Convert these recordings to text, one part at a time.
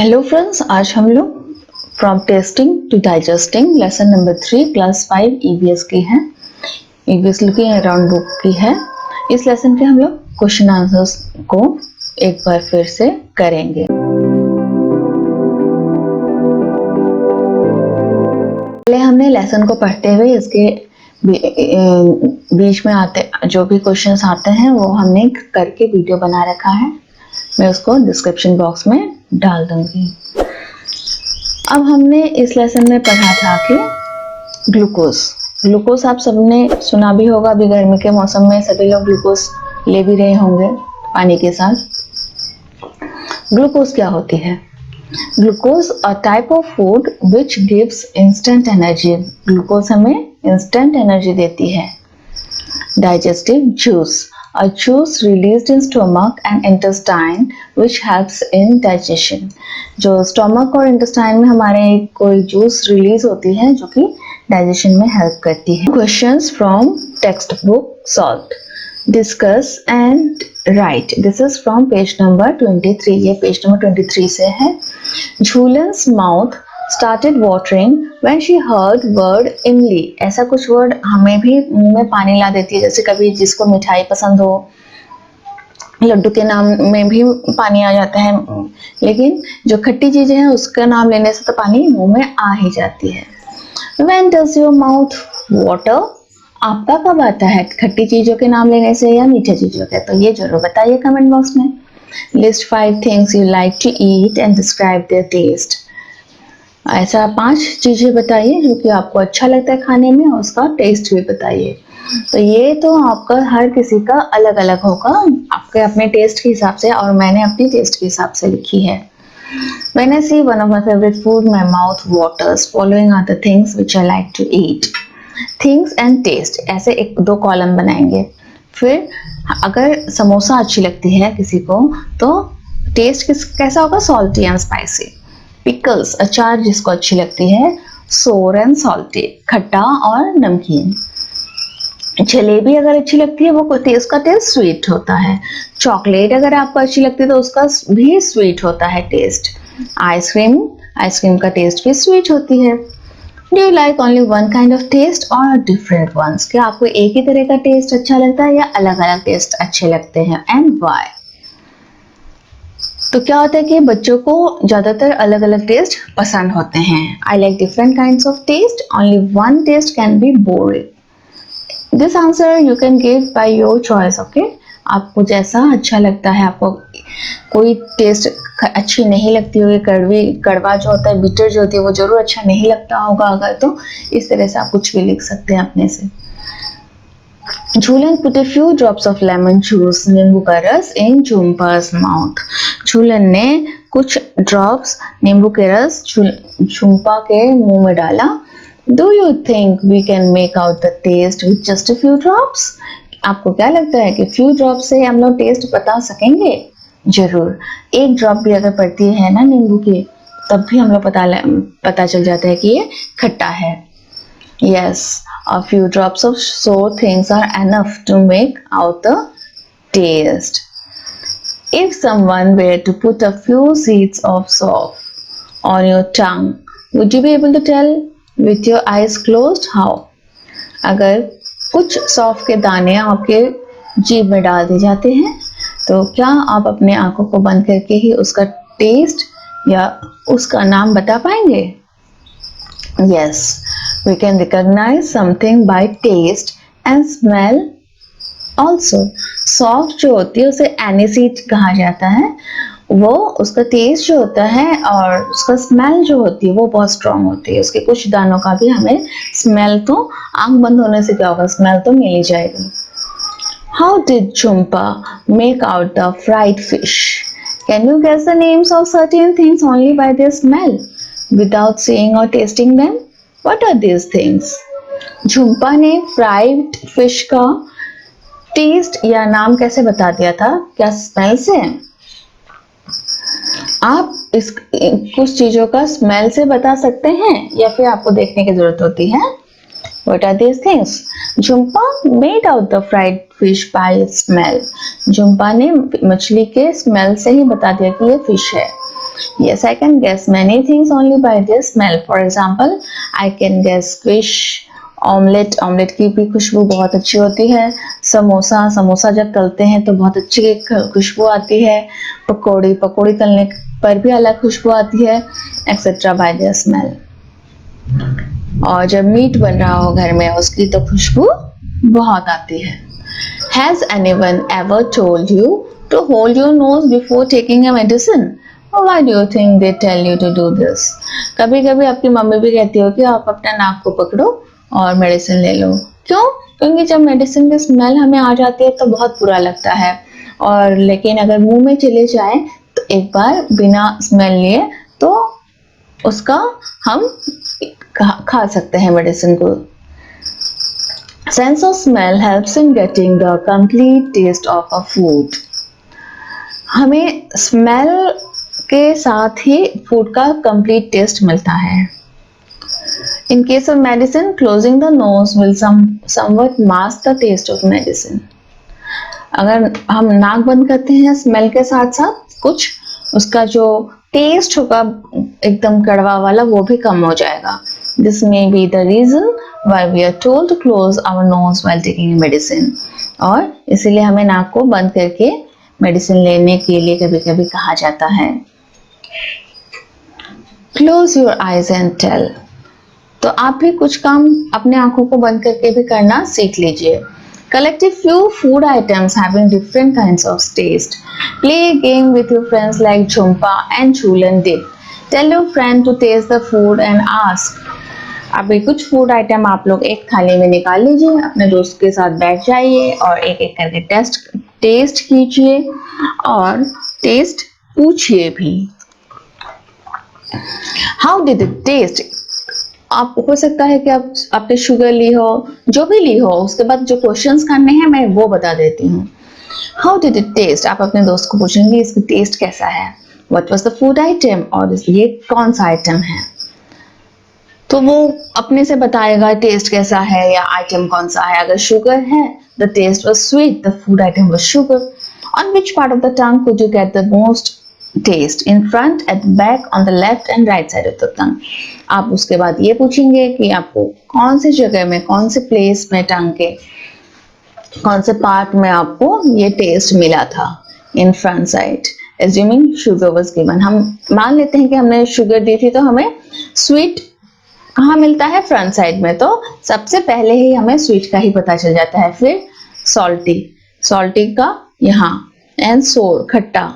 Hello friends, आज हम लोग from tasting to digesting lesson number 3 class 5 EVS की है। ईवीएस लुकिंग अराउंड बुक की है। इस लेसन के हम लोग क्वेश्चन आंसर्स को एक बार फिर से करेंगे। पहले हमने लेसन को पढ़ते हुए इसके बीच में आते जो भी क्वेश्चंस आते हैं वो हमने करके वीडियो बना रखा है। मैं उसको डिस्क्रिप्शन बॉक्स में डाल दूंगी। अब हमने इस लेसन में पढ़ा था कि ग्लूकोज आप सबने सुना भी होगा। अभी गर्मी के मौसम में सभी लोग ग्लूकोज ले भी रहे होंगे पानी के साथ। ग्लूकोज क्या होती है? Glucose a type of food which gives instant energy. Glucose हमें इंस्टेंट एनर्जी देती है। Digestive juice, a juice released in stomach and intestine which helps in digestion. जो stomach और intestine में हमारे कोई juice release होती है जो कि digestion में help करती है। Questions from textbook Salt. Discuss and write. This is from page number 23. ये page number 23 से है। Jhulan's mouth started watering when she heard word इमली। ऐसा कुछ वर्ड हमें भी मुंह में पानी ला देती है। जैसे कभी जिसको मिठाई पसंद हो, लड्डू के नाम में भी पानी आ जाता है, लेकिन जो खट्टी चीजें हैं उसका नाम लेने से तो पानी मुंह में आ ही जाती है। When does your mouth water? आपका कब आता है खट्टी चीजों के नाम लेने से या मीठे चीजों के? तो ये जरूर बताइए कमेंट बॉक्स में। List 5 things you like to eat and describe their taste. ऐसा 5 चीजें बताइए जो कि आपको अच्छा लगता है खाने में और उसका टेस्ट भी बताइए। तो ये तो आपका हर किसी का अलग अलग होगा, आपके अपने टेस्ट के हिसाब से, और मैंने अपनी टेस्ट के हिसाब से लिखी है। When I see one of my favorite food, my mouth waters. Following are the things which I like to eat. Things and taste, ऐसे 1-2 कॉलम बनाएंगे। फिर अगर समोसा अच्छी लगती है किसी को तो टेस्ट कैसा होगा? Salty and spicy. पिकल्स, अचार जिसको अच्छी लगती है, सोर एंड सॉल्टी, खट्टा और नमकीन। जलेबी अगर अच्छी लगती है वो उसका टेस्ट स्वीट होता है। चॉकलेट अगर आपको अच्छी लगती है तो उसका भी स्वीट होता है टेस्ट। आइसक्रीम का टेस्ट भी स्वीट होती है। Do you like only one kind of taste और डिफरेंट वंस? क्या आपको एक ही तरह का टेस्ट अच्छा लगता है या अलग अलग टेस्ट अच्छे लगते हैं, एंड व्हाई? तो क्या होता है कि बच्चों को ज्यादातर अलग अलग टेस्ट पसंद होते हैं। I like different kinds of taste, only one taste can be boring. This answer you can give by your choice. Okay, आपको जैसा अच्छा लगता है। आपको कोई टेस्ट अच्छी नहीं लगती होगी, कड़वा जो होता है, बिटर जो होती है, वो जरूर अच्छा नहीं लगता होगा अगर, तो इस तरह से आप कुछ भी लिख सकते हैं अपने से। झूलन put a few drops of lemon juice, नींबू का रस, in Jhumpa's mouth. झूलन ने कुछ ड्रॉप्स नींबू के रस झुम्पा के मुंह में डाला। Do you think we can make out the taste with just a few drops? आपको क्या लगता है कि few drops से हम लोग टेस्ट बता सकेंगे? जरूर, 1 ड्रॉप भी अगर पड़ती है ना नींबू की, तब भी हम लोग पता चल जाता है कि ये खट्टा है। Yes, a few drops of sour things are enough to make out the taste. If someone were to put a few seeds of soap on your tongue, would you be able to tell with your eyes closed how? अगर कुछ सौंफ के दाने आपके जीभ में डाल दिए जाते हैं तो क्या आप अपने आंखों को बंद करके ही उसका टेस्ट या उसका नाम बता पाएंगे? Yes, we can recognize something by taste and smell also. सौंफ जो होती है उसे एनिसीड कहा जाता है। वो उसका टेस्ट जो होता है और उसका स्मेल जो होती है वो बहुत स्ट्रांग होती है। उसके कुछ दानों का भी हमें स्मेल, तो आंख बंद होने से क्या होगा, स्मेल तो मिल ही जाएगा। How did Jhumpa make out the fried fish? Can you guess the names of certain things only by their smell without seeing or tasting them? What are these things? Jhumpa ने फ्राइड फिश का test या नाम कैसे बता दिया था? क्या smell से? आप कुछ चीजों का स्मेल से बता सकते हैं या फिर आपको देखने की जरूरत होती है? What are these things? Jhumpa made out the fried fish by smell. Jhumpa ने मछली के स्मेल से ही बता दिया कि ये फिश है। Yes, I can guess many things only by the smell. For example, I can guess fish, omelette, omelette की भी खुशबू बहुत अच्छी होती है। समोसा, समोसा जब तलते हैं तो बहुत अच्छी खुशबू आती है। पकौड़ी, पकौड़ी तलने पर भी अलग खुशबू आती है, एक्सेट्रा बाय द स्मेल। और जब मीट बन रहा हो घर में, उसकी तो खुशबू बहुत आती है। Has anyone ever told you to hold your nose before taking a medicine? Why do you think they tell you to do this? कभी कभी आपकी मम्मी भी कहती हो कि आप अपना नाक को पकड़ो और मेडिसिन ले लो। क्यों? क्योंकि जब मेडिसिन की स्मेल हमें आ जाती है तो बहुत बुरा लगता है, और लेकिन अगर मुंह में चले जाए तो एक बार बिना स्मेल लिए तो उसका हम खा सकते हैं मेडिसिन को। Sense of smell helps in getting the complete taste of a food. हमें स्मेल के साथ ही फूड का कंप्लीट टेस्ट मिलता है। In case of medicine, closing the nose will somewhat mask the taste of medicine. अगर हम नाक बंद करते हैं स्मेल के साथ साथ, कुछ उसका जो टेस्ट होगा एकदम कड़वा वाला, वो भी कम हो जाएगा। This may be the reason why we are told to close our nose while taking medicine. और इसीलिए हमें नाक को बंद करके मेडिसिन लेने के लिए कभी कभी कहा जाता है। Close your eyes and tell. तो आप भी कुछ काम अपने आंखों को बंद करके भी करना सीख लीजिए। Collect a few food items having different kinds of taste. Play a game with your friends like Jhumpa and Chul and Dip. Tell your friend to taste the food and ask. अभी कुछ food item आप लोग एक थाली में निकाल लीजिए, अपने दोस्त के साथ बैठ जाइए और एक एक करके टेस्ट कीजिए और टेस्ट पूछिए भी। How did it taste? आप हो सकता है कि आप आपने शुगर ली हो, जो भी ली हो, उसके बाद जो क्वेश्चंस करने हैं मैं वो बता देती हूँ। How did it taste? आप अपने दोस्त को पूछेंगे इसका टेस्ट कैसा है। What was the food item? और ये कौन सा आइटम है, तो वो अपने से बताएगा टेस्ट कैसा है या आइटम कौन सा है। अगर शुगर है, the taste was sweet, the food item was sugar. On which part of the tongue could you get the most taste? In front, at back, on the left and right side of the tongue. आप उसके बाद ये पूछेंगे कि आपको कौन सी जगह में, कौन से प्लेस में, टंग के कौन से पार्ट में आपको ये टेस्ट मिला था। In front side, assuming sugar was given. हम मान लेते हैं कि हमने शुगर दी थी तो हमें स्वीट कहाँ मिलता है? फ्रंट साइड में। तो सबसे पहले ही हमें स्वीट का ही पता चल जाता है। फिर सॉल्टी, सॉल्टी का यहाँ, एंड सोर, खट्टा,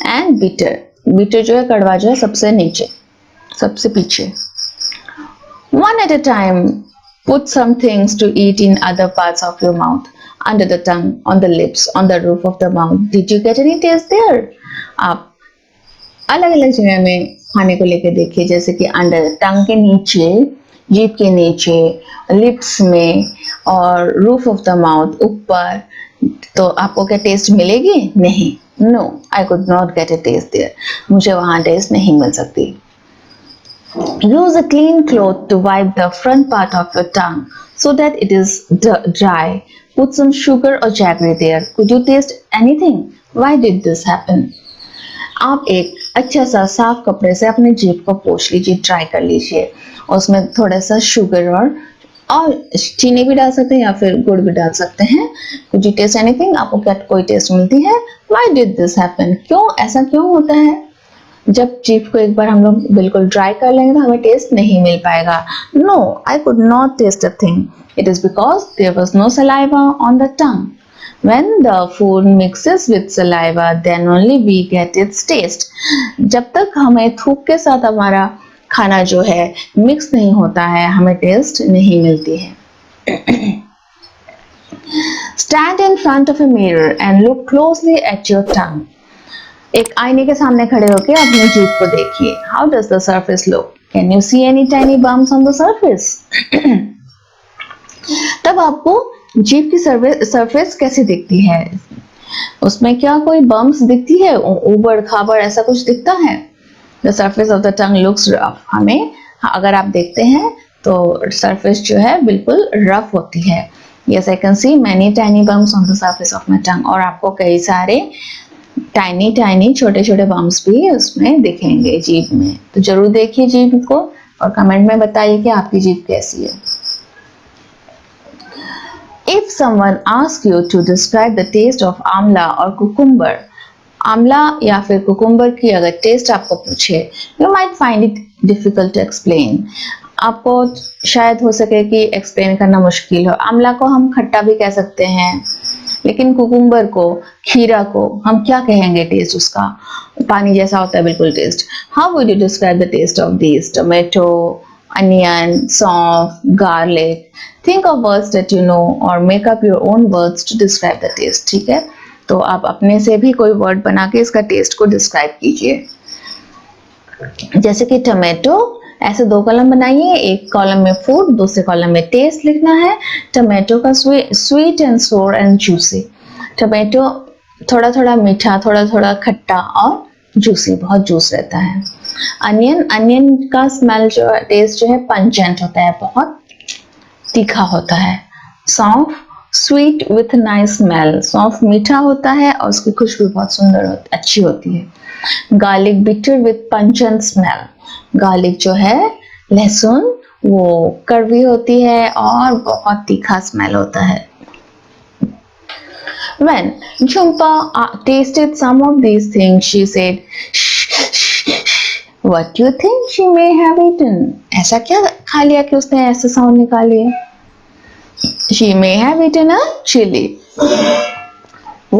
एंड बिटर, बिटर जो है कड़वा जो है सबसे नीचे, सबसे पीछे। One at a time, put some things to eat in other parts of your mouth, under the tongue, on the lips, on the roof of the mouth. Did you get any taste there? आप अलग अलग जगह में खाने को लेकर देखिए, जैसे कि अंडर, टंग के नीचे, जीभ के नीचे, लिप्स में, और रूफ ऑफ द माउथ, ऊपर। तो आपको क्या टेस्ट मिलेगी? नहीं। No, I could not get a taste there. मुझे वहां टेस्ट नहीं मिल सकती। Use a clean cloth to wipe the front part of your tongue so that it is dry. Put some sugar or jaggery there. Could you taste anything? Why did this happen? आप एक अच्छा सा साफ कपड़े से अपने जीभ को पोंछ लीजिए, ट्राई कर लीजिए, और उसमें थोड़ा सा शुगर और चीनी भी डाल सकते हैं या फिर गुड़ भी डाल सकते हैं। Could you taste anything? आपको क्या कोई टेस्ट मिलती है? Why did this happen? क्यों ऐसा क्यों होता है? जब जीभ को एक बार हम लोग बिल्कुल ड्राई कर लेंगे तो हमें टेस्ट नहीं मिल पाएगा। No, I could not taste a thing. It is because there was no saliva on the tongue. When the food mixes with saliva, then only we get its taste. जब तक हमें थूक के साथ हमारा खाना जो है मिक्स नहीं होता है, हमें टेस्ट नहीं मिलती है। Stand in front of a mirror and look closely at your tongue. एक आईने के सामने खड़े होकर अपनी जीभ को देखिए। How does the surface look? Can you see any tiny bumps on the surface? तब आपको जीभ की सरफेस कैसी दिखती है? उसमें क्या कोई बम्प्स दिखती है, उबड़ खाबड़ ऐसा कुछ दिखता है? The surface of the tongue looks rough. हमें अगर आप देखते हैं तो सरफेस जो है बिल्कुल रफ होती है। Yes, I can see many tiny bumps on the surface of my tongue. और आपको कई सारे टाइनी टाइनी छोटे छोटे बम्प्स भी उसमें दिखेंगे जीभ में। तो जरूर देखिए जीभ को और कमेंट में बताइए कि आपकी जीभ कैसी है। If someone asks you to describe the taste of आंवला और कुकुम्बर, आंवला या फिर कुकुम्बर की अगर टेस्ट आपको पूछे, you might find it difficult to explain. आपको शायद हो सके कि एक्सप्लेन करना मुश्किल हो। आंवला को हम खट्टा भी कह सकते हैं, लेकिन कुकुम्बर को, खीरा को हम क्या कहेंगे टेस्ट उसका? पानी जैसा होता है बिल्कुल test. How would you describe the taste of these? Tomato, onion, सौंफ, garlic. Think of words that you know or make up your own words to describe the taste. ठीक है, तो आप अपने से भी कोई वर्ड बना के इसका टेस्ट को डिस्क्राइब कीजिए। जैसे कि टमेटो, ऐसे 2 कॉलम बनाइए, एक कॉलम में फूड, दूसरे कॉलम में टेस्ट लिखना है। टमेटो का स्वीट एंड सोर एंड जूसी। टमेटो थोड़ा थोड़ा मीठा, थोड़ा थोड़ा खट्टा और जूसी, बहुत जूस रहता है। अनियन, अनियन का स्मेल जो टेस्ट जो है पंजेंट होता है, बहुत तीखा होता है। सौंफ, स्वीट विथ नाइस स्मेल, सौंफ मीठा होता है और उसकी खुशबू बहुत सुंदर अच्छी होती है। Garlic, bitter with pungent smell, garlic जो है लहसुन, वो कड़वी होती है और बहुत तीखा स्मेल होता है। When Jhumpa tasted some of these things, she said, "What do you think she may have eaten?" ऐसा क्या खा लिया कि उसने ऐसे साउंड निकाली है? She may have eaten a chili.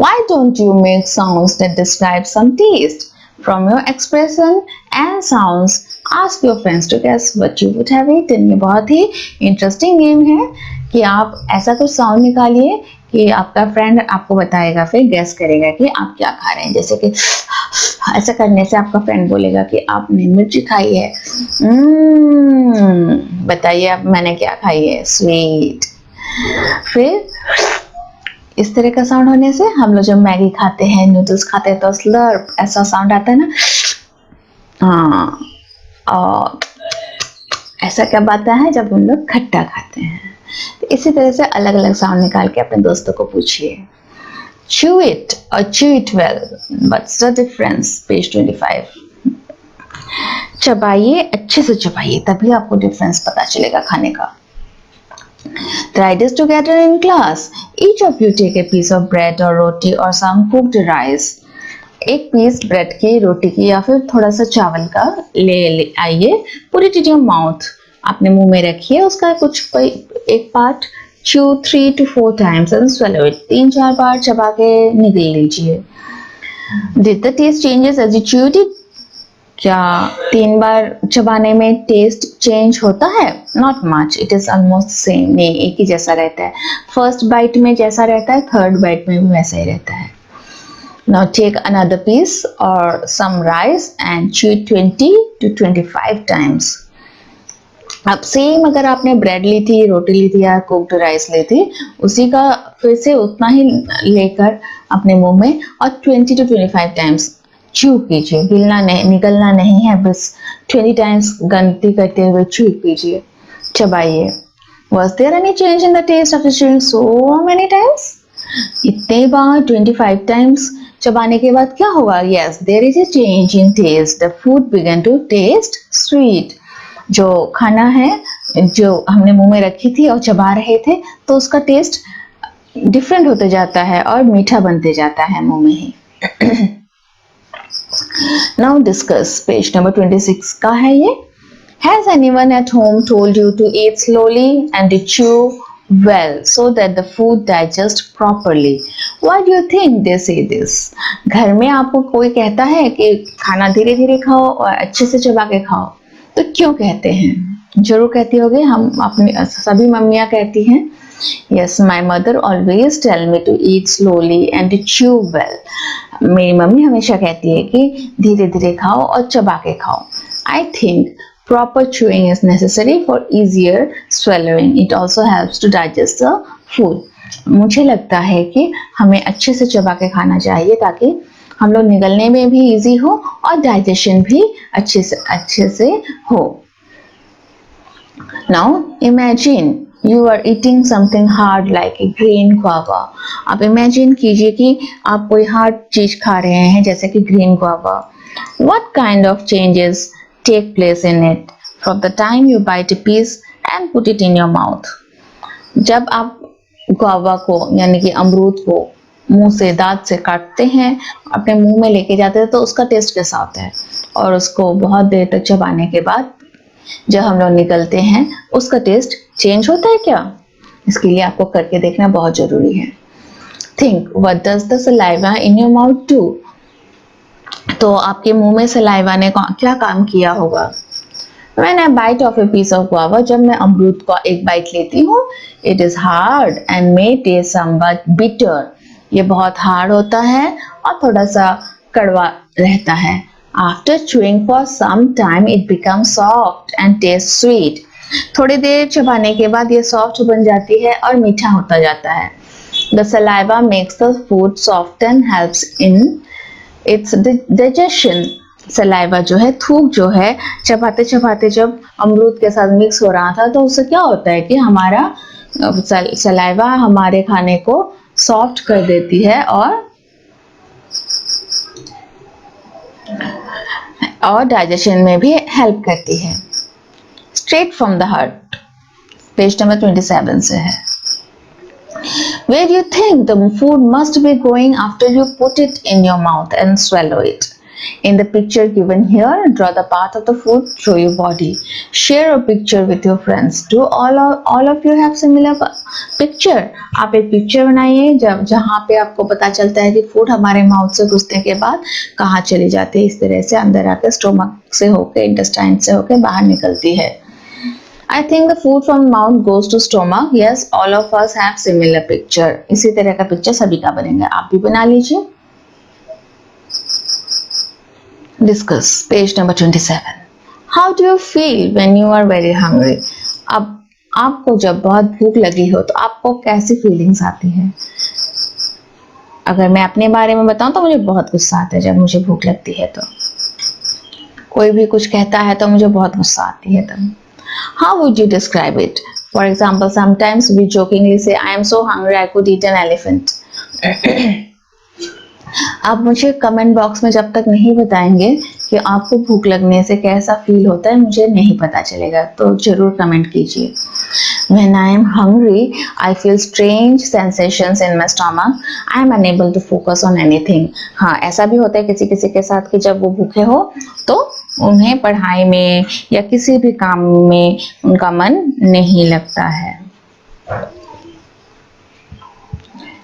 Why don't you make sounds that describe some taste? From your expression and sounds, ask your friends to guess what you would have eaten. ये बहुत ही interesting game है कि आप ऐसा कुछ sound निकालिए कि आपका फ्रेंड आपको बताएगा, फिर गेस करेगा कि आप क्या खा रहे हैं। जैसे कि ऐसा करने से आपका फ्रेंड बोलेगा कि आपने मिर्ची खाई है। बताइए आप मैंने क्या खाई है? स्वीट। फिर इस तरह का साउंड होने से हम लोग जब मैगी खाते हैं, नूडल्स खाते हैं तो स्लर्प ऐसा साउंड आता है ना। हाँ, और ऐसा कब आता है? जब हम लोग खट्टा खाते हैं। तो इसी तरह से अलग अलग साउंड निकाल के अपने दोस्तों को पूछिए। Chew it or chew it well. What's the difference? Page 25. चबाइए, अच्छे से चबाइए, तभी आपको डिफरेंस पता चलेगा खाने का। Try this together in class. Each of you take a piece of bread or roti or some cooked rice. एक पीस ब्रेड की, रोटी की या फिर थोड़ा सा चावल का ले आइए, put it in your mouth. अपने मुंह में रखिए उसका कुछ एक part. Chew 3 to 4 times and swallow it. 3-4 बार चबा के निगल लीजिए। Did the taste changes as you chewed it? क्या 3 बार चबाने में टेस्ट चेंज होता है? Not much. It is almost same. नहीं, एक ही जैसा रहता है। फर्स्ट बाइट में जैसा रहता है, थर्ड बाइट में भी वैसा ही रहता है। Now take another piece or some rice and chew it 20 to 25 times. अब सेम अगर आपने ब्रेड ली थी, रोटी ली थी या कुक्ड राइस ली थी, उसी का फिर से उतना ही लेकर अपने मुंह में और 20 to 25 टाइम्स च्यू कीजिए। गिलना नहीं, निकलना नहीं है, बस 20 टाइम्स गलती करते हुए च्यू कीजिए, चबाइए। Was there any change in the taste after chewing so many times? इतने बार 25 टाइम्स चबाने के बाद क्या होगा? Yes, there is a change in taste. The food began to taste sweet. जो खाना है जो हमने मुंह में रखी थी और चबा रहे थे, तो उसका टेस्ट डिफरेंट होते जाता है और मीठा बनते जाता है मुंह में ही। Now discuss. पेज नंबर 26 का है ये। Has anyone at home told you to eat slowly and to chew well so that the food digests properly? Why do you think they say this? घर में आपको कोई कहता है कि खाना धीरे धीरे खाओ और अच्छे से चबा के खाओ, तो क्यों कहते हैं? जरूर कहती होगी, हम अपनी सभी मम्मियाँ कहती हैं। Yes, my mother always tell me to eat slowly and to chew well. मेरी मम्मी हमेशा कहती है कि धीरे धीरे खाओ और चबा के खाओ। I think proper chewing is necessary for easier swallowing. It also helps to digest the food. मुझे लगता है कि हमें अच्छे से चबा के खाना चाहिए ताकि हम लोग निगलने में भी इजी हो और डाइजेशन भी अच्छे से हो। Now imagine You are eating something hard like a green guava. आप इमेजिन कीजिए कि आप कोई हार्ड चीज खा रहे हैं जैसे कि green guava. What kind of changes take place in it from the time you bite a piece and put it in your mouth? जब आप guava को यानी कि अमरूद को मुंह से दांत से काटते हैं, अपने मुंह में लेके जाते हैं तो उसका टेस्ट कैसा होता है, और उसको बहुत देर तक चबाने के बाद जब हम लोग निकलते हैं उसका टेस्ट चेंज होता है क्या? इसके लिए आपको करके देखना बहुत जरूरी है. Think what does the saliva in your mouth do? तो आपके मुंह में सलाइवा ने क्या काम किया होगा? When I bite off a piece of guava, जब मैं अमरूद का एक बाइट लेती हूँ, it is hard and may taste somewhat bitter. ये बहुत हार्ड होता है और थोड़ा सा कड़वा रहता है. After chewing for some time, it becomes soft and tastes sweet. थोड़ी देर चबाने के बाद ये सॉफ्ट बन जाती है और मीठा होता जाता है. The saliva makes the food soft and helps in its digestion. Saliva जो है, थूक जो है, चबाते चबाते जब अमरूद के साथ मिक्स हो रहा था तो उससे क्या होता है कि हमारा सलाइवा हमारे खाने को सॉफ्ट कर देती है और डाइजेशन में भी हेल्प करती है. Straight from the heart, page number 27 से है. Where do you think the food must be going after you put it in your mouth and swallow it? In the picture given here, draw the path of the food through your body. Share a picture with your friends. Do all of you have similar picture? आप एक picture बनाइए जहाँ पे आपको पता चलता है कि फूड हमारे माउथ से घुसने के बाद कहाँ चली जाती है. इस तरह से अंदर आकर स्टोमक से होकर, इंटेस्टाइन से होकर बाहर निकलती है. I think the food from mouth goes to stomach. Yes, all of us have similar picture. इसी तरह का पिक्चर सभी का बनेगा. आप भी बना लीजिए. Discuss, page number 27. How do you feel when you are very hungry? अब आपको जब बहुत भूख लगी हो तो आपको कैसी फीलिंग्स आती है? अगर मैं अपने बारे में बताऊं तो मुझे बहुत गुस्सा आता है जब मुझे भूख लगती है. तो कोई भी कुछ कहता है तो मुझे बहुत गुस्सा आती है. तब How would you describe it? For example, sometimes we jokingly say, I am so hungry I could eat an elephant. आप मुझे कमेंट बॉक्स में जब तक नहीं बताएंगे कि आपको भूख लगने से कैसा फील होता है, मुझे नहीं पता चलेगा. तो जरूर कमेंट कीजिए. When I am hungry, I feel strange sensations in my stomach. I am unable to focus on anything. हाँ, ऐसा भी होता है किसी किसी के साथ कि जब वो भूखे हो तो उन्हें पढ़ाई में या किसी भी काम में उनका मन नहीं लगता है.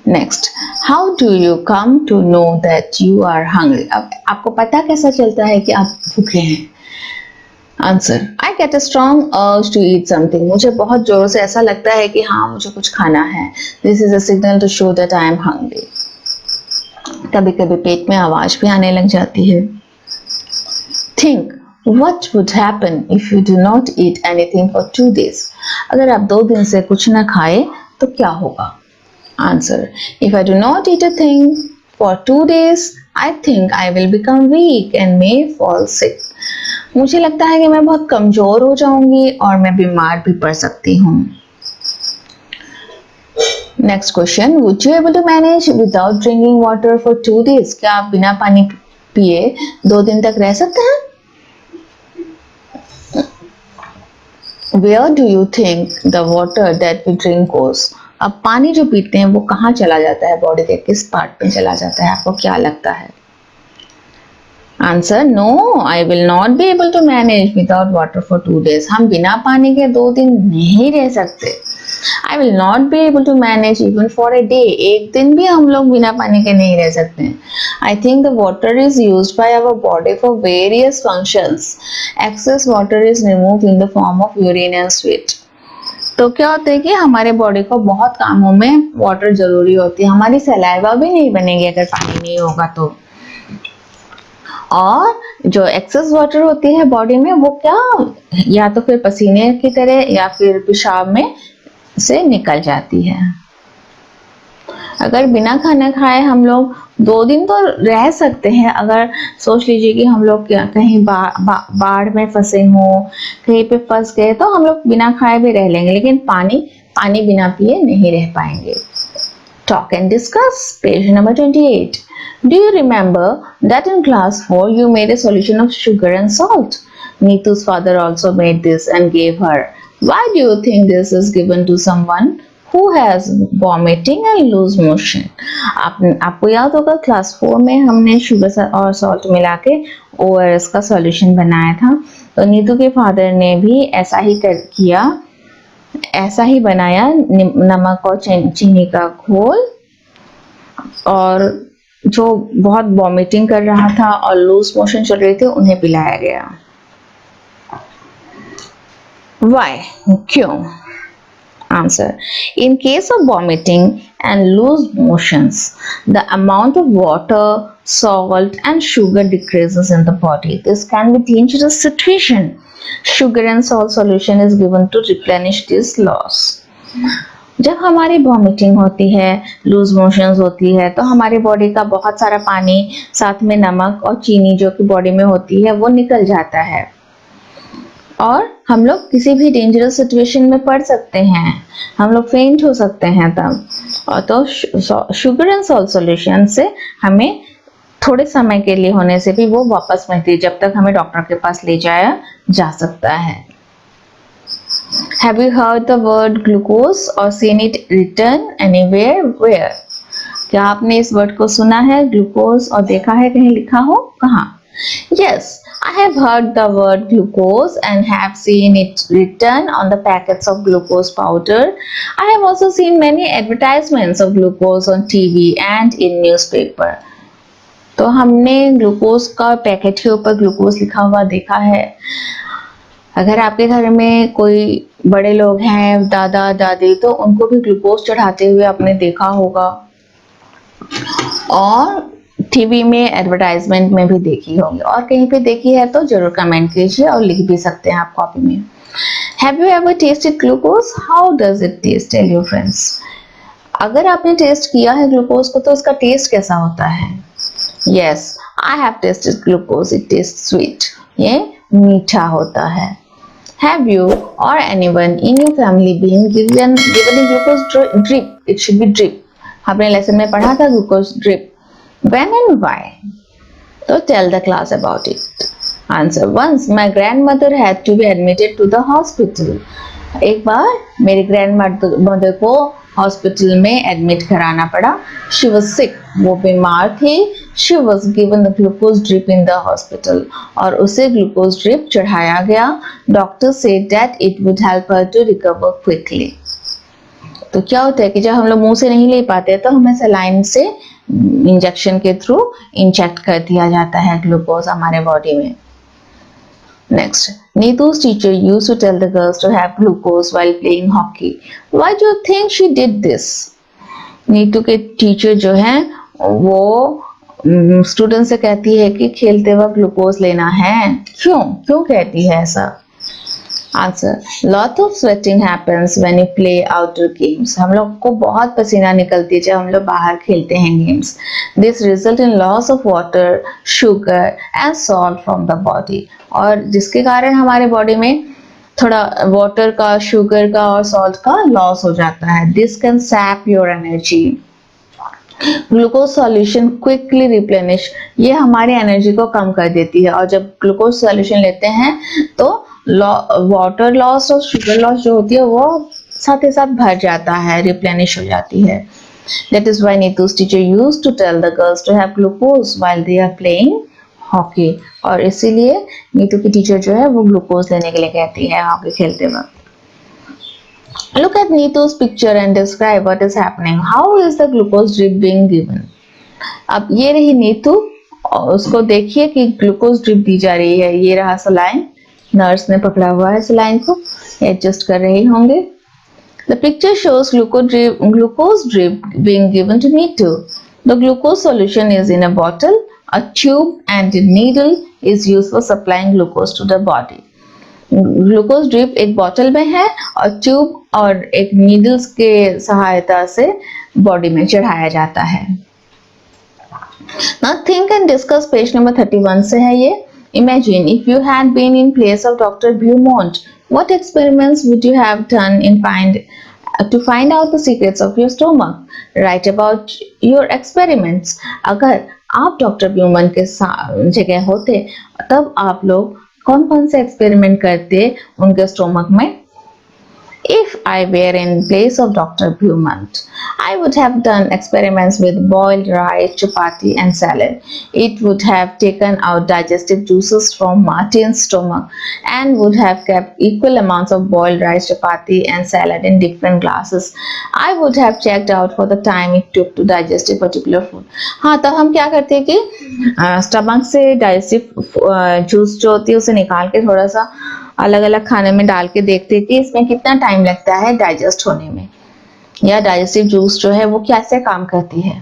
Next, how do you come to know that you are hungry? अब आपको पता कैसा चलता है कि आप भूखे हैं? Answer, I get a strong urge to eat something. मुझे बहुत जोर से ऐसा लगता है कि हाँ मुझे कुछ खाना है. This is a signal to show that I am hungry. कभी कभी पेट में आवाज भी आने लग जाती है. Think, what would happen if you do not eat anything for 2 days? अगर आप 2 दिन से कुछ ना खाए तो क्या होगा? Answer, if I do not eat a thing for 2 days, I think I will become weak and may fall sick. मुझे लगता है कि मैं बहुत कमजोर हो जाऊंगी और मैं बीमार भी पड़ सकती हूँ. Next question, would you able to manage without drinking water for 2 days? क्या आप बिना पानी पिए 2 दिन तक रह सकते हैं? Where do you think the water that we drink goes? अब पानी जो पीते हैं वो कहाँ चला जाता है? बॉडी के किस पार्ट पे चला जाता है? आपको क्या लगता है? Answer, no, I will not be able to manage without water for 2 days. हम बिना पानी के 2 दिन नहीं रह सकते. I will not be able to manage even for a day. एक दिन भी हम लोग बिना पानी के नहीं रह सकते. I think the water is used by our body for various functions. Excess water is removed in the form of urine and sweat. तो क्या होता है कि हमारे बॉडी को बहुत कामों में वाटर जरूरी होती है. हमारी सलाइवा भी नहीं बनेगी अगर पानी नहीं होगा तो. और जो एक्सेस वाटर होती है बॉडी में वो क्या या तो फिर पसीने की तरह या फिर पेशाब में से निकल जाती है. अगर बिना खाना खाए हम लोग 2 दिन तो रह सकते हैं. अगर सोच लीजिए कि हम लोग कहीं बाढ़ में फंसे हों, कहीं पे फंस गए तो हम लोग बिना खाए भी रह लेंगे, लेकिन पानी पानी बिना पिए नहीं रह पाएंगे। Talk and discuss, page number 28. Do you remember that in class 4 you made a solution of sugar and salt? Neetu's father also made this and gave her. Why do you think this is given to someone who has vomiting and loose motion? आपको याद होगा class 4 में हमने sugar और salt मिला के ORS का solution बनाया था। तो नीतू के फादर ने भी ऐसा ही बनाया, नमक और चीनी का घोल, और जो बहुत वॉमिटिंग कर रहा था और लूज मोशन चल रहे थे उन्हें पिलाया गया। Why? क्यों? Answer. In case of vomiting and loose motions, the amount of water, salt and sugar decreases in the body. This can be dangerous situation. Sugar and salt solution is given to replenish this loss. जब हमारी vomiting होती है, loose motions होती है, तो हमारे body का बहुत सारा पानी साथ में नमक और चीनी जो कि बॉडी में होती है वो निकल जाता है और हम लोग किसी भी डेंजरस सिचुएशन में पड़ सकते हैं, हम लोग फेंट हो सकते हैं तब। और तो शुगर एंड सॉल्ट सॉल्यूशन से हमें थोड़े समय के लिए होने से भी वो वापस मिलती है, जब तक हमें डॉक्टर के पास ले जाया जा सकता है। Have you heard the word glucose or seen it written anywhere? Where? क्या आपने इस वर्ड को सुना है ग्लूकोज और देखा है कहीं लिखा हो? कहाँ? Yes, I have heard the word glucose and have seen it written on the packets of glucose powder. I have also seen many advertisements of glucose on TV and in newspaper. तो हमने glucose का packet के ऊपर glucose लिखा हुआ देखा है। अगर आपके घर में कोई बड़े लोग हैं, दादा दादी, तो उनको भी ग्लूकोज चढ़ाते हुए आपने देखा होगा और टीवी में एडवर्टाइजमेंट में भी देखी होगी, और कहीं पे देखी है तो जरूर कमेंट कीजिए और लिख भी सकते हैं आप कॉपी में। Have you ever tasted glucose? How does it taste? Tell your friends. अगर आपने टेस्ट किया है ग्लूकोज को तो इसका टेस्ट कैसा होता है? Yes, I have tasted glucose. It tastes sweet. ये मीठा होता है। Have you or anyone in your family been given a glucose drip? It should be drip. हमने लेसन में पढ़ा था glucose drip. When and why? So tell the class about it. Answer. Once my grandmother had to be admitted to the hospital. एक बार मेरी grandmother को hospital में admit कराना पड़ा। She was sick. वो बीमार थी। She was given the glucose drip in the hospital. और उसे ग्लूकोज ड्रिप चढ़ाया गया। Doctor said that it would help her to recover quickly. तो क्या होता है कि जब हम लोग मुंह से नहीं ले पाते तो हमें सलाइन से इंजेक्शन के थ्रू इंजेक्ट कर दिया जाता है ग्लूकोज हमारे बॉडी में। Next, Neetu's teacher used to tell the girls to have glucose while playing hockey. Why do you think she did this? Neetu के टीचर जो हैं वो स्टूडेंट से कहती है कि खेलते वक्त ग्लूकोज लेना है। क्यों कहती है ऐसा? Answer. Lot of sweating happens when you play outdoor games. हम लोग को बहुत पसीना निकलती है जब हम लोग बाहर खेलते हैं games. This result in loss of water, sugar and salt from the body. और जिसके कारण हमारे बॉडी में थोड़ा वाटर का, शुगर का और सॉल्ट का लॉस हो जाता है। This can sap your energy. Glucose solution quickly replenish, ये हमारी एनर्जी को कम कर देती है। और जब ग्लूकोज सॉल्यूशन लेते हैं तो वाटर लॉस और शुगर लॉस जो होती है वो साथ ही साथ भर जाता है, रिप्लेनिश हो जाती है। That is why Neetu's teacher used to tell the girls to have glucose while they are playing hockey. और इसीलिए नीतू की टीचर जो है वो ग्लूकोज लेने के लिए कहती है हॉकी खेलते वक्त। Look at Neetu's picture and describe what is happening. How is the glucose drip being given? अब ये रही नीतू, उसको देखिए कि ग्लूकोज ड्रिप दी जा रही है। ये रहा सलाइन, नर्स ने पकड़ा हुआ है सलाइन को, एडजस्ट कर रहे होंगे। The picture shows glucose drip being given to Neetu. The glucose solution is in a bottle, a tube and a needle is used for supplying glucose to the body. Glucose drip एक बोतल में है और tube और एक needles के सहायता से बॉडी में चढ़ाया जाता है। Now think and discuss page number 31 से है ये। Imagine if you had been in place of Dr. Beaumont, what experiments would you have done in find to find out the secrets of your stomach. Write about your experiments. अगर आप doctor ब्यूमन के जगह होते तब आप लोग कौन कौन से एक्सपेरिमेंट करते उनके स्टोमक में? If I were in place of Dr. Beaumont, I would have done experiments with boiled rice, chapati and salad. It would have taken out digestive juices from Martin's stomach and would have kept equal amounts of boiled rice, chapati and salad in different glasses. I would have checked out for the time it took to digest a particular food. हाँ, तब हम क्या करते हैं कि stomach से digestive juice जो होती है उसे निकाल के थोड़ा सा अलग अलग खाने में डाल के देखते हैं कि इसमें कितना टाइम लगता है डाइजेस्ट होने में, या डाइजेस्टिव जूस जो है वो कैसे काम करती है.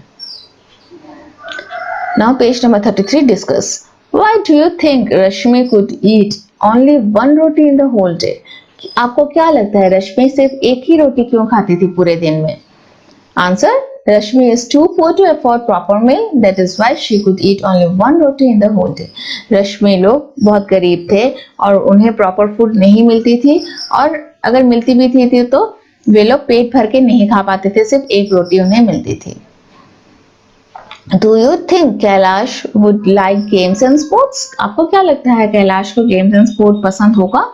Now page number 33 discuss. Why do you think Rashmi could eat only one roti in the whole day? आपको क्या लगता है रश्मि सिर्फ एक ही रोटी क्यों खाती थी पूरे दिन में? Answer, Rashmi is too poor to afford proper meal. That is why she could eat only one roti in the whole day. रश्मि लोग बहुत गरीब थे और उन्हें प्रॉपर फूड नहीं मिलती थी, और अगर मिलती भी थी तो वे लोग पेट भर के नहीं खा पाते थे, सिर्फ एक रोटी उन्हें मिलती थी. Do you think Kailash would like games and sports? आपको क्या लगता है कैलाश को गेम्स एंड स्पोर्ट पसंद होगा?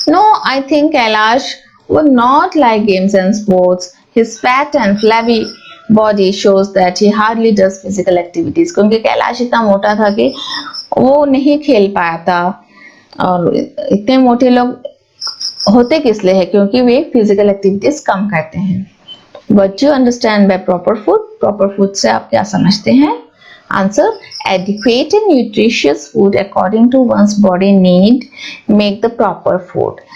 No, I think Kailash would not like games and sports. His fat and flabby body shows that he hardly does physical activities. क्योंकि कैलाश इतना मोटा था कि वो नहीं खेल पाया था, और इतने मोटे लोग होते किस लिए है? क्योंकि वे फिजिकल एक्टिविटीज कम करते हैं. What do you understand by proper food? Proper food से आप क्या समझते हैं? Answer, adequate and nutritious food according to one's body need make the proper food.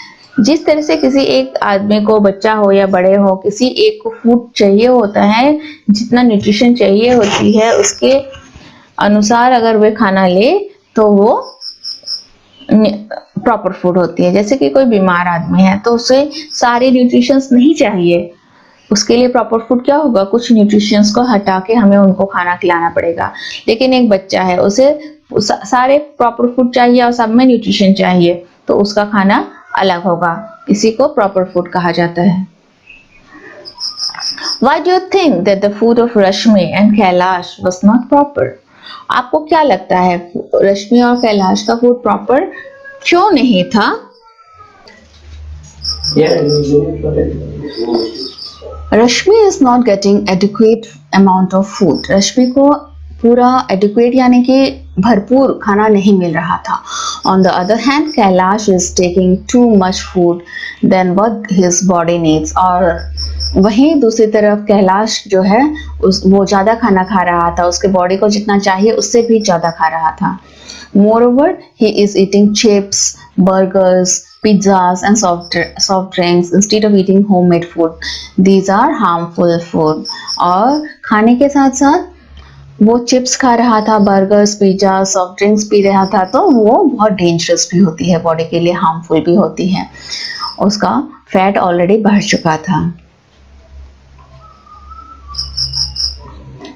जिस तरह से किसी एक आदमी को, बच्चा हो या बड़े हो, किसी एक को फूड चाहिए होता है, जितना न्यूट्रिशन चाहिए होती है उसके अनुसार अगर वे खाना ले तो वो प्रॉपर फूड होती है. जैसे कि कोई बीमार आदमी है तो उसे सारे न्यूट्रिशंस नहीं चाहिए, उसके लिए प्रॉपर फूड क्या होगा? कुछ न्यूट्रिशंस को हटा के हमें उनको खाना खिलाना पड़ेगा. लेकिन एक बच्चा है, उसे सारे प्रॉपर फूड चाहिए और सब में न्यूट्रिशन चाहिए, तो उसका खाना अलग होगा. इसी को प्रॉपर फूड कहा जाता है. Why do you think that the food of Rashmi and Kailash was not proper? आपको क्या लगता है रश्मि और कैलाश का फूड प्रॉपर क्यों नहीं था? रश्मि is not getting adequate amount of food. रश्मि को पूरा एडिक्वेट यानी कि भरपूर खाना नहीं मिल रहा था. On the other hand, Kailash is taking too much food than what his body needs. और वहीं दूसरी तरफ कैलाश जो है वो ज़्यादा खाना खा रहा था, उसके बॉडी को जितना चाहिए उससे भी ज़्यादा खा रहा था. Moreover, he is eating chips, burgers, pizzas and soft drinks instead of eating homemade food. These are harmful food. और खाने के साथ साथ वो चिप्स खा रहा था, burgers, pizza, soft drinks P रहा था, तो वो बहुत डेंजरस भी होती है, बॉडी के लिए हार्मफुल भी होती है. उसका फैट ऑलरेडी बढ़ चुका था.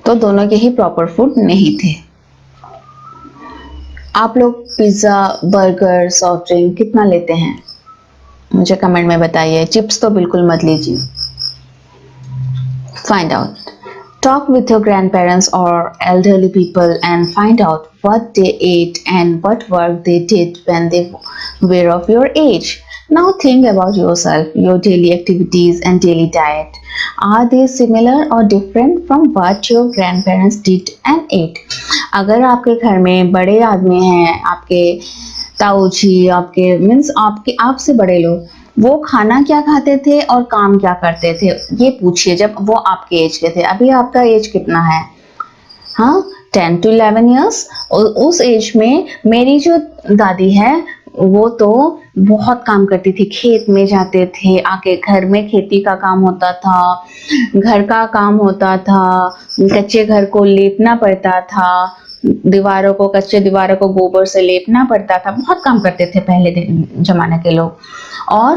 तो दोनों के ही प्रॉपर फूड नहीं थे. आप लोग पिज्जा, बर्गर, सॉफ्ट ड्रिंक कितना लेते हैं मुझे कमेंट में बताइए. चिप्स तो बिल्कुल मत लीजिए. Find out. Talk with your grandparents or elderly people and find out what they ate and what work they did when they were of your age. Now think about yourself, your daily activities and daily diet. Are they similar or different from what your grandparents did and ate? अगर आपके घर में बड़े आदमी हैं, आपके ताऊ जी, आपके मीन्स आपके आपसे बड़े लोग, वो खाना क्या खाते थे और काम क्या करते थे, ये पूछिए जब वो आपके एज के थे. अभी आपका एज कितना है? हाँ, 10 to 11 years. उस एज में मेरी जो दादी है वो तो बहुत काम करती थी, खेत में जाते थे, आके घर में खेती का काम होता था, घर का काम होता था, कच्चे घर को लेपना पड़ता था, दीवारों को, कच्चे दीवारों को गोबर से लेपना पड़ता था. बहुत काम करते थे पहले जमाने के लोग. और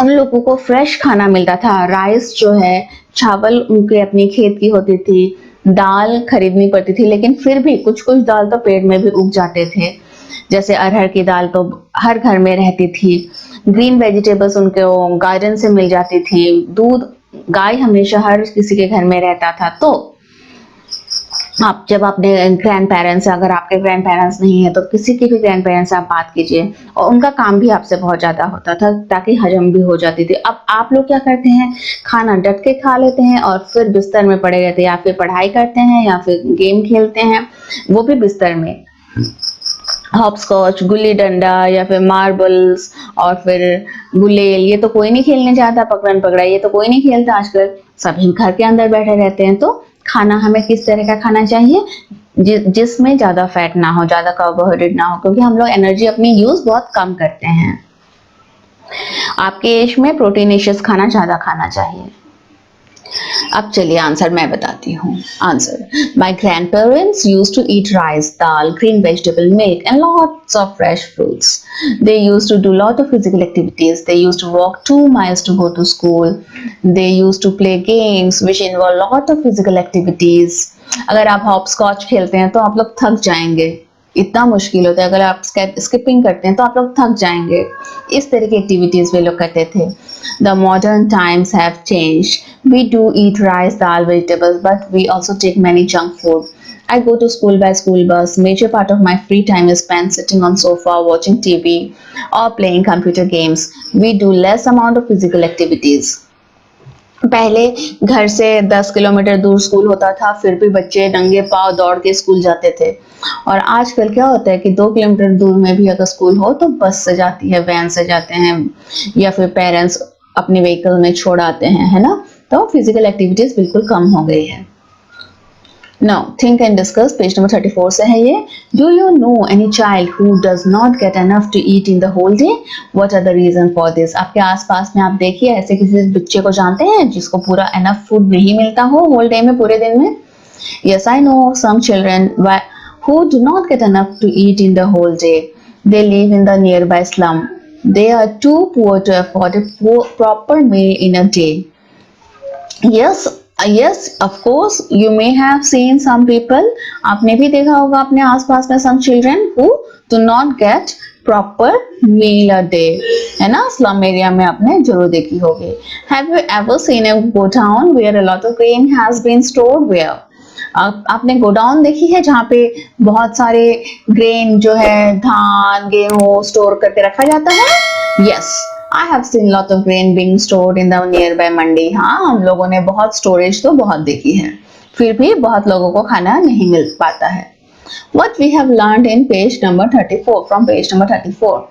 उन लोगों को फ्रेश खाना मिलता था. राइस जो है, चावल उनके अपनी खेत की होती थी, दाल खरीदनी पड़ती थी, लेकिन फिर भी कुछ कुछ दाल तो पेड़ में भी उग जाते थे. जैसे अरहर की दाल तो हर घर में रहती थी, ग्रीन वेजिटेबल्स उनको गार्डन से मिल जाती थी, दूध गाय हमेशा हर किसी के घर में रहता था। तो आप जब अपने ग्रैंड पेरेंट्स, अगर आपके ग्रैंड पेरेंट्स नहीं है तो किसी के भी ग्रैंड पेरेंट्स से आप बात कीजिए, और उनका काम भी आपसे बहुत ज़्यादा होता था ताकि हजम भी हो जाती थी। अब आप लोग क्या करते हैं, खाना डट के खा लेते हैं और फिर बिस्तर में पड़े रहते हैं, या फिर पढ़ाई करते हैं या फिर गेम खेलते हैं, वो भी बिस्तर में। हॉपस्कॉच, गुल्ली डंडा या फिर मार्बल्स और फिर गुलेल, ये तो कोई नहीं खेलने जाता। पकड़न पकड़ाई ये तो कोई नहीं खेलता आजकल, सभी घर के अंदर बैठे रहते हैं। तो खाना हमें किस तरह का खाना चाहिए, जिसमें ज्यादा फैट ना हो, ज्यादा कार्बोहाइड्रेट ना हो, क्योंकि हम लोग एनर्जी अपनी यूज बहुत कम करते हैं। आपके एज में प्रोटीनेशियस खाना ज्यादा खाना चाहिए। अब चलिए आंसर मैं बताती हूँ। Answer, my grandparents use to eat rice, dal, green vegetable, milk and lots of fresh fruits. They used to do lot of physical activities. They used to walk 2 miles to go to school. They used to play games which involve lot of physical activities. अगर आप hopscotch खेलते हैं तो आप लोग थक जाएंगे, इतना मुश्किल होता है। अगर आप स्किपिंग करते हैं तो आप लोग थक जाएंगे। इस तरह की एक्टिविटीज वे लोग करते थे। The modern times have changed. We do eat rice, dal, vegetables, but we also take many junk food. I go to school by school bus. Major part of my free time is spent sitting on sofa, watching TV or playing computer games. We do less amount of physical activities. पहले घर से 10 kilometre दूर school होता था, फिर भी बच्चे नंगे पांव दौड़ के स्कूल जाते थे। और आजकल क्या होता है कि 2 किलोमीटर दूर में भी अगर स्कूल हो तो बस से जाती है, वैन से जाते हैं, या फिर पेरेंट्स अपने व्हीकल में छोड़ आते हैं, है ना। तो फिजिकल एक्टिविटीज बिल्कुल कम हो गई है। Now think and discuss, page number 34 से है ये। Do you know any child who does not get enough to eat in the whole day? What are the reason for this? आपके आसपास में आप देखिए ऐसे किसी बच्चे को जानते हैं जिसको पूरा enough food नहीं मिलता हो होल डे में, पूरे दिन में? Yes, I know some children who do not get enough to eat in the whole day. They live in the nearby slum. They are too poor to afford a proper meal in a day. Yes, of course, you may have seen some people. आपने भी देखा होगा अपने आसपास में some children who do not get proper meal a day, है ना। Slum area में आपने जरूर देखी होगी। Have you ever seen a godown where a lot of grain has been stored? Where? आपने गोडाउन देखी है जहाँ पे बहुत सारे ग्रेन जो है, धान गेहूं स्टोर करके रखा जाता है? Yes, I have seen lot of grain being stored in the nearby मंडी। हाँ, हम लोगों ने बहुत स्टोरेज तो बहुत देखी है, फिर भी बहुत लोगों को खाना नहीं मिल पाता है। What we have learned in page number 34, from page number 34.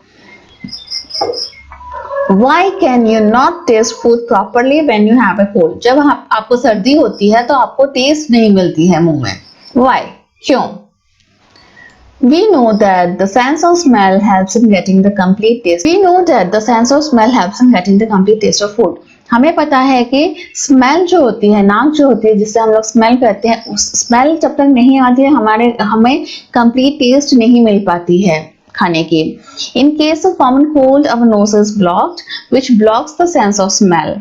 Why can you not taste food properly when you have a cold? जब आपको सर्दी होती है तो आपको टेस्ट नहीं मिलती है मुंह में। Why? क्यों? We know that the sense of smell helps in getting the complete taste. We know that the sense of smell helps in getting the complete taste of food. हमें पता है कि स्मेल जो होती है, नाक जो होती है जिससे हम लोग स्मेल करते हैं, उस स्मेल जब तक नहीं आती है हमें कंप्लीट टेस्ट नहीं मिल पाती है खाने की। In case of common cold, our nose is blocked, which blocks the sense of smell.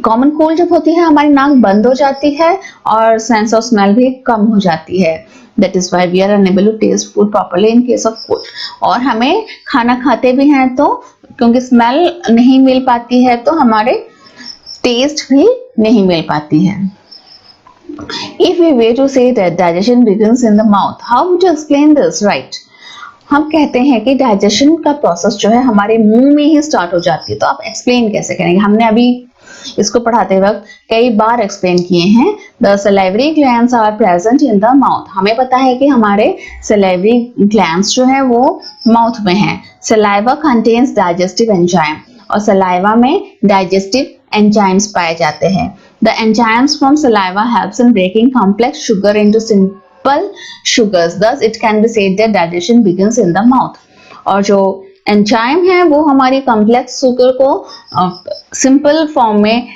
Common cold जब होती है हमारी नाक बंद हो जाती है और सेंस ऑफ स्मेल भी कम हो जाती है। That is why we are unable to taste food properly in case of cold. और हमें खाना खाते भी हैं तो क्योंकि स्मेल नहीं मिल पाती है तो हमारे टेस्ट भी नहीं मिल पाती है। If we were to say that digestion begins in the mouth, how would you explain this? Right? हम कहते हैं कि डाइजेशन का प्रोसेस जो है हमारे मुंह में ही स्टार्ट हो जाती है, तो आप एक्सप्लेन कैसे करेंगे? हमने अभी इसको पढ़ाते वक्त कई बार एक्सप्लेन किए हैं। The salivary glands are present in the mouth. हमें पता है कि हमारे सलाइवरी ग्लैंड्स जो है वो माउथ में है। सलाइवा कंटेन्स डाइजेस्टिव एंजाइम, और सलाइवा में डाइजेस्टिव एंजाइम्स पाए जाते हैं। The enzymes from saliva helps in breaking complex sugar into simple sugars, thus it can be said that digestion begins in the mouth. और जो enzyme है वो हमारी कॉम्प्लेक्स शुगर को सिंपल फॉर्म में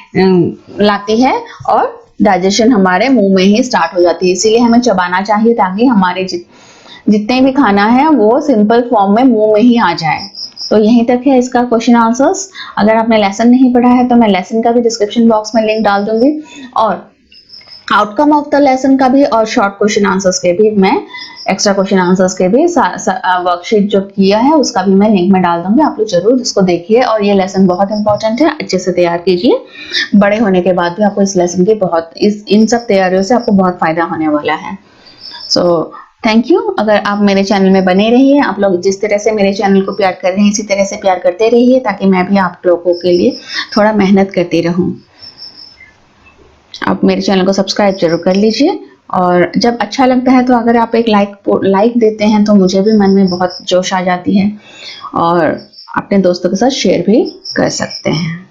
लाती है और डाइजेशन हमारे मुंह में ही स्टार्ट हो जाती है। इसीलिए हमें चबाना चाहिए ताकि हमारे जितने भी खाना है वो सिंपल फॉर्म में मुंह में ही आ जाए। तो यहीं तक है इसका क्वेश्चन आंसर्स। अगर आपने लेसन नहीं पढ़ा है तो मैं लेसन का भी डिस्क्रिप्शन बॉक्स में लिंक डाल दूंगी, और आउटकम ऑफ द लेसन का भी और शॉर्ट क्वेश्चन आंसर्स के भी मैं एक्स्ट्रा क्वेश्चन आंसर्स के भी वर्कशीट जो किया है उसका भी मैं लिंक में डाल दूंगी, आप लोग जरूर इसको देखिए। और ये लेसन बहुत इंपॉर्टेंट है, अच्छे से तैयार कीजिए। बड़े होने के बाद भी आपको इस लेसन की इन सब तैयारियों से आपको बहुत फायदा होने वाला है। So thank you. अगर आप मेरे चैनल में बने रहिए, आप लोग जिस तरह से मेरे चैनल को प्यार कर रहे हैं इसी तरह से प्यार करते रहिए, ताकि मैं भी आप लोगों के लिए थोड़ा मेहनत करती रहूं। आप मेरे चैनल को सब्सक्राइब जरूर कर लीजिए, और जब अच्छा लगता है तो अगर आप एक लाइक देते हैं तो मुझे भी मन में बहुत जोश आ जाती है, और अपने दोस्तों के साथ शेयर भी कर सकते हैं।